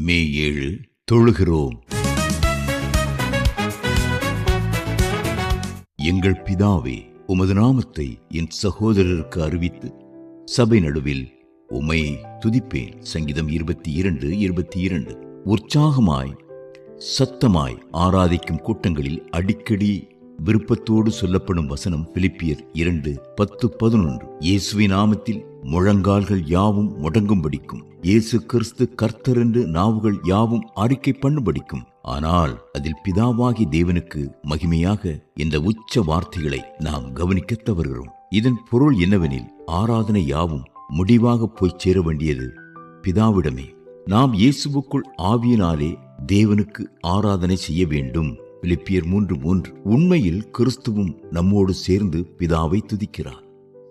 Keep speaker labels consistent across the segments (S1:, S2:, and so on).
S1: மே 7 தொழுகிறோம். எங்கள் பிதாவே, உமது நாமத்தை என் சகோதரருக்கு அறிவித்து சபை நடுவில் உம்மை துதிப்பேன். சங்கீதம் 22:22. உற்சாகமாய் சத்தமாய் ஆராதிக்கும் கூட்டங்களில் அடிக்கடி விருப்பத்தோடு சொல்லப்படும் வசனம் பிலிப்பியர் 2:10-11. இயேசுவின் நாமத்தில் முழங்கால்கள் யாவும் முடங்கும்படிக்கும், இயேசு கிறிஸ்து கர்த்தர் என்று நாவுகள் யாவும் அறிக்கை பண்ணும்படிக்கும். ஆனால் அதில் பிதாவாகி தேவனுக்கு மகிமையாக இந்த உச்ச வார்த்தைகளை நாம் கவனிக்க தவறுகிறோம். இதன் பொருள் என்னவெனில், ஆராதனை யாவும் முடிவாக போய் சேர வேண்டியது பிதாவிடமே. நாம் இயேசுவுக்குள் ஆவியினாலே தேவனுக்கு ஆராதனை செய்ய வேண்டும். பிலிப்பியர் 3:3. உண்மையில் கிறிஸ்துவும் நம்மோடு சேர்ந்து பிதாவை துதிக்கிறார்.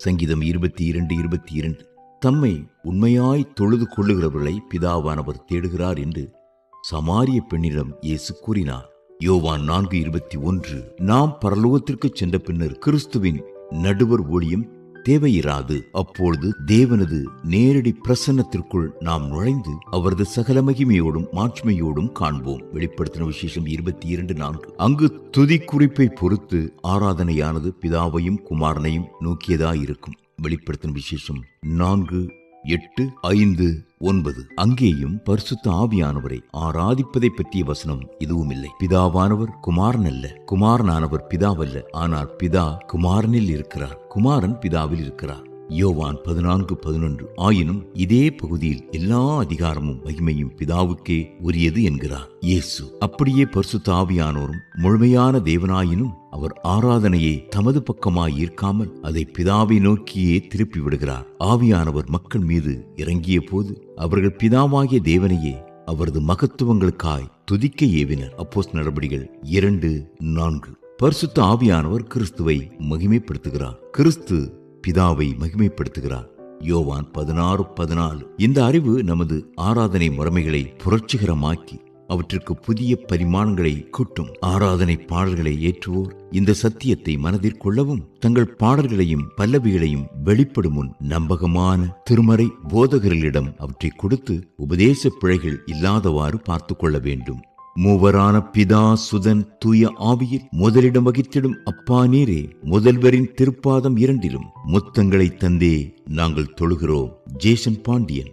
S1: சங்கீதம் 22:22. தம்மை உண்மையாய் தொழுது கொள்ளுகிறவர்களை பிதாவானவர் தேடுகிறார் என்று சமாரிய பெண்ணிடம் இயேசு கூறினார். யோவான் 4:21. நாம் பரலோகத்திற்கு சென்ற பின்னர் கிறிஸ்துவின் நடுவர் ஊழியம் தேவையிராது. அப்பொழுது தேவனது நேரடி பிரசன்னத்திற்குள் நாம் நுழைந்து அவரது சகல மகிமையோடும் மாட்சிமையோடும் காண்போம். வெளிப்படுத்தின விசேஷம் 22:4. அங்கு துதி குறிப்பை பொறுத்து ஆராதனையானது பிதாவையும் குமாரனையும் நோக்கியதாயிருக்கும். வெளிப்படுத்தின விசேஷம் 4:8-5-9. அங்கேயும் பரிசுத்த ஆவியானவரை ஆராதிப்பதை பற்றிய வசனம் எதுவும் இல்லை. பிதாவானவர் குமாரன் அல்ல, குமாரனானவர் பிதாவல்ல. ஆனால் பிதா குமாரனில் இருக்கிறார், குமாரன் பிதாவில் இருக்கிறார். யோவான் 14:11. ஆயினும் இதே பகுதியில் எல்லா அதிகாரமும் மகிமையும் பிதாவுக்கே உரியது என்கிறார் இயேசு. அப்படியே பரிசுத்த ஆவியானோரும் முழுமையான தேவனாயினும் அவர் ஆராதனையை தமது பக்கமாய் ஈர்க்காமல் அதை பிதாவை நோக்கியே திருப்பி விடுகிறார். ஆவியானவர் மக்கள் மீது இறங்கிய போது அவர்கள் பிதாவாகிய தேவனையே அவரது மகத்துவங்களுக்காய் துதிக்க ஏவினர். அப்போஸ்தலர் நடபடிகள் 2:4. பரிசுத்த ஆவியானவர் கிறிஸ்துவை மகிமைப்படுத்துகிறார், கிறிஸ்து பிதாவை மகிமைப்படுத்துகிறார். யோவான் 16:14. இந்த அறிவு நமது ஆராதனை முறைமைகளை புரட்சிகரமாக்கி அவற்றிற்கு புதிய பரிமாணங்களை கூட்டும். ஆராதனை பாடல்களை ஏற்றுவோர் இந்த சத்தியத்தை மனதில் கொள்ளவும் தங்கள் பாடல்களையும் பல்லவிகளையும் வெளிப்படும் முன் நம்பகமான திருமறை போதகர்களிடம் அவற்றை கொடுத்து உபதேச பிழைகள் இல்லாதவாறு பார்த்து கொள்ள வேண்டும். மூவரான பிதா சுதன் தூய ஆவியில் முதலிடம் வகித்திடும் அப்பா நீரே, முதல்வரின் திருப்பாதம் 2 முத்தங்களை தந்தே நாங்கள் தொழுகிறோம். ஜேசன் பாண்டியன்.